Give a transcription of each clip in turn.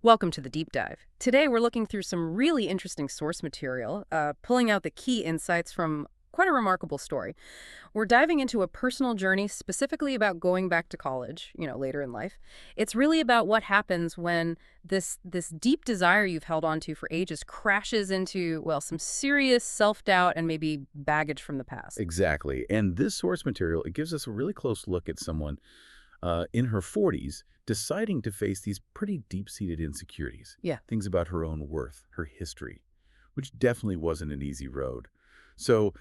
Welcome to the deep dive. Today we're looking through some really interesting source material, pulling out the key insights from quite a remarkable story. We're diving into a personal journey specifically about going back to college, later in life. It's really about what happens when this deep desire you've held onto for ages crashes into, well, some serious self-doubt and maybe baggage from the past. Exactly. And this source material, it gives us a really close look at someone in her 40s deciding to face these pretty deep-seated insecurities. Yeah. Things about her own worth, her history, which definitely wasn't an easy road. So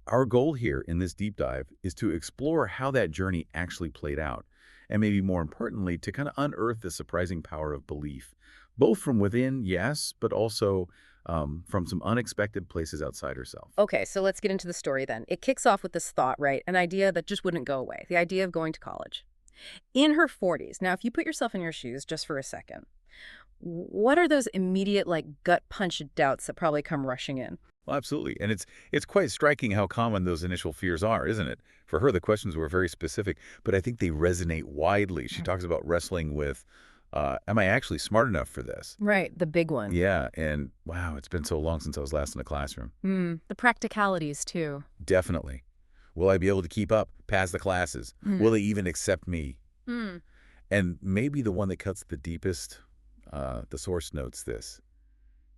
our goal here in this deep dive is to explore how that journey actually played out. And maybe more importantly, to kind of unearth the surprising power of belief, both from within, yes, but also from some unexpected places outside herself. Okay, so let's get into the story then. It kicks off with this thought, right? An idea that just wouldn't go away, the idea of going to college. In her 40s, now if you put yourself in your shoes just for a second, what are those immediate, like, gut punch doubts that probably come rushing in? Well, absolutely. And it's quite striking how common those initial fears are, isn't it? For her, the questions were very specific, but I think they resonate widely. She talks about wrestling with, am I actually smart enough for this? Right, the big one. Yeah, and wow, it's been so long since I was last in a classroom. The practicalities, too. Definitely. Will I be able to keep up, pass the classes? Will they even accept me? Hmm. And maybe the one that cuts the deepest, the source notes this.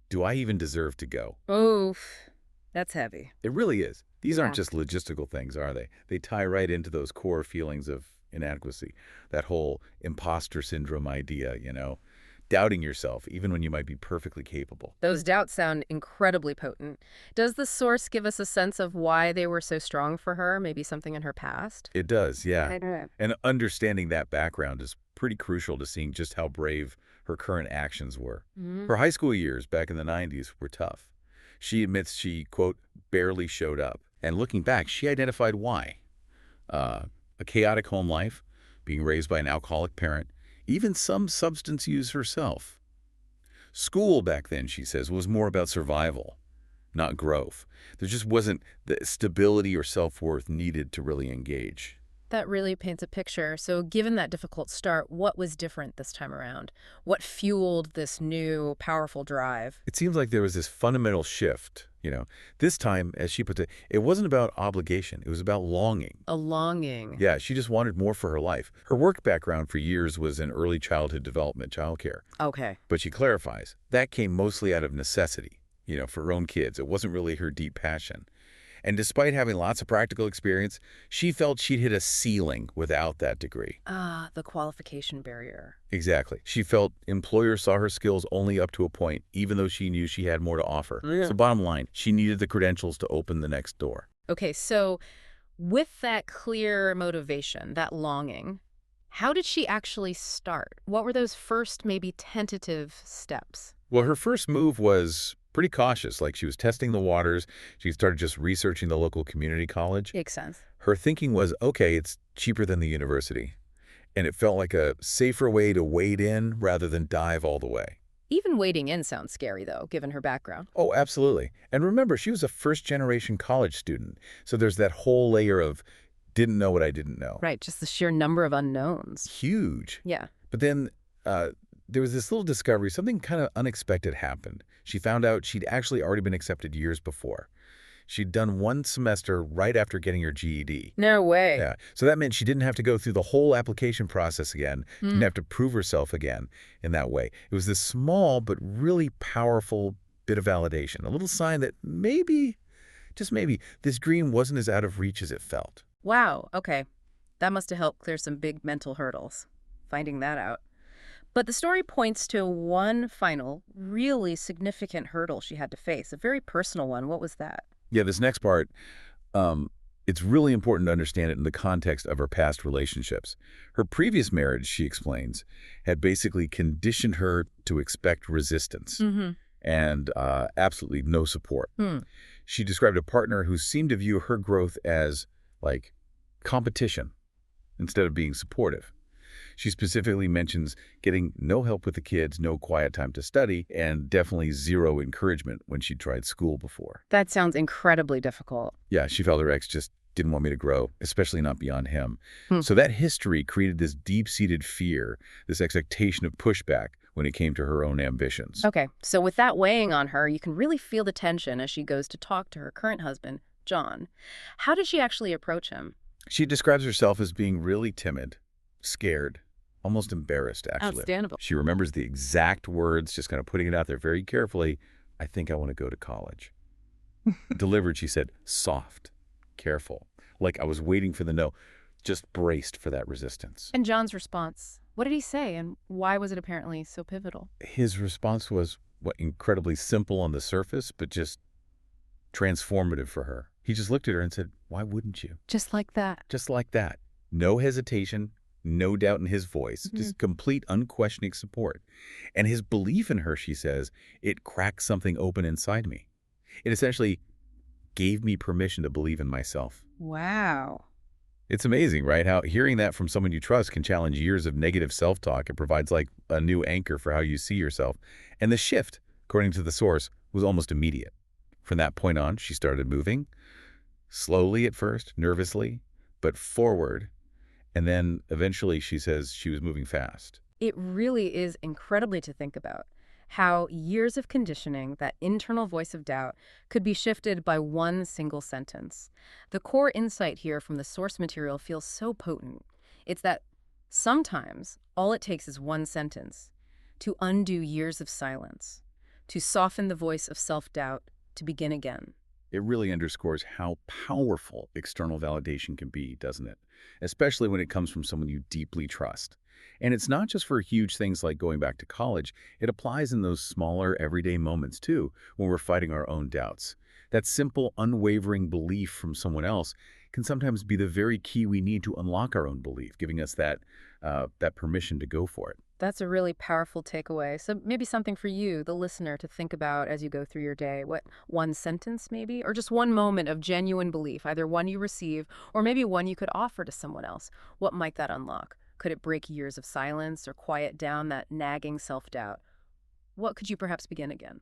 Do I even deserve to go? Oof, that's heavy. It really is. These Yeah. aren't just logistical things, are they? They tie right into those core feelings of inadequacy, that whole imposter syndrome idea. Doubting yourself, even when you might be perfectly capable. Those doubts sound incredibly potent. Does the source give us a sense of why they were so strong for her? Maybe something in her past? It does, yeah. I don't And understanding that background is pretty crucial to seeing just how brave her current actions were. know. Her high school years back in the 90s were tough. She admits she, quote, barely showed up. And looking back, she identified why. A chaotic home life, being raised by an alcoholic parent, even some substance use herself. School back then, she says, was more about survival, not growth. There just wasn't the stability or self-worth needed to really engage. That really paints a picture. So, given that difficult start, what was different this time around? What fueled this new, powerful drive? It seems like there was this fundamental shift. This time, as she put it wasn't about obligation. It was about longing. A longing. Yeah, she just wanted more for her life. Her work background for years was in early childhood development, childcare. Okay. But she clarifies, that came mostly out of necessity, for her own kids. It wasn't really her deep passion. And despite having lots of practical experience, she felt she'd hit a ceiling without that degree. Ah, the qualification barrier. Exactly. She felt employers saw her skills only up to a point, even though she knew she had more to offer. Yeah. So bottom line, she needed the credentials to open the next door. Okay, so with that clear motivation, that longing, how did she actually start? What were those first, maybe tentative steps? Well, her first move was pretty cautious, like she was testing the waters. She started just researching the local community college. Makes sense. Her thinking was, okay, it's cheaper than the university. And it felt like a safer way to wade in rather than dive all the way. Even wading in sounds scary, though, given her background. Oh, absolutely. And remember, she was a first-generation college student. So there's that whole layer of didn't know what I didn't know. Right, just the sheer number of unknowns. Huge. Yeah. But then there was this little discovery. Something kind of unexpected happened. She found out she'd actually already been accepted years before. She'd done one semester right after getting her GED. No way. Yeah. So that meant she didn't have to go through the whole application process again, didn't have to prove herself again in that way. It was this small but really powerful bit of validation, a little sign that maybe, just maybe, this dream wasn't as out of reach as it felt. Wow, okay. That must have helped clear some big mental hurdles, finding that out. But the story points to one final, really significant hurdle she had to face, a very personal one. What was that? Yeah, this next part, it's really important to understand it in the context of her past relationships. Her previous marriage, she explains, had basically conditioned her to expect resistance Mm-hmm. and absolutely no support. Hmm. She described a partner who seemed to view her growth as, like, competition instead of being supportive. She specifically mentions getting no help with the kids, no quiet time to study, and definitely zero encouragement when she tried school before. That sounds incredibly difficult. Yeah, she felt her ex just didn't want me to grow, especially not beyond him. Hmm. So that history created this deep-seated fear, this expectation of pushback, when it came to her own ambitions. Okay, so with that weighing on her, you can really feel the tension as she goes to talk to her current husband, John. How did she actually approach him? She describes herself as being really timid, scared, almost embarrassed, actually. Outstandable. She remembers the exact words, just kind of putting it out there very carefully. I think I want to go to college. Delivered, she said, soft, careful, like I was waiting for the no, just braced for that resistance. And John's response, what did he say, and why was it apparently so pivotal? His response was, what, incredibly simple on the surface, but just transformative for her. He just looked at her and said, why wouldn't you? Just like that. Just like that. No hesitation, no doubt in his voice, just complete unquestioning support. And his belief in her, she says, it cracked something open inside me. It essentially gave me permission to believe in myself. Wow. It's amazing, right? How hearing that from someone you trust can challenge years of negative self-talk. It provides like a new anchor for how you see yourself. And the shift, according to the source, was almost immediate. From that point on, she started moving, slowly at first, nervously, but forward. And then eventually, she says, she was moving fast. It really is incredibly to think about how years of conditioning, that internal voice of doubt, could be shifted by one single sentence. The core insight here from the source material feels so potent. It's that sometimes all it takes is one sentence to undo years of silence, to soften the voice of self-doubt, to begin again. It really underscores how powerful external validation can be, doesn't it? Especially when it comes from someone you deeply trust. And it's not just for huge things like going back to college. It applies in those smaller, everyday moments, too, when we're fighting our own doubts. That simple, unwavering belief from someone else can sometimes be the very key we need to unlock our own belief, giving us that permission to go for it. That's a really powerful takeaway. So maybe something for you, the listener, to think about as you go through your day. What, one sentence maybe? Or just one moment of genuine belief, either one you receive or maybe one you could offer to someone else. What might that unlock? Could it break years of silence or quiet down that nagging self-doubt? What could you perhaps begin again?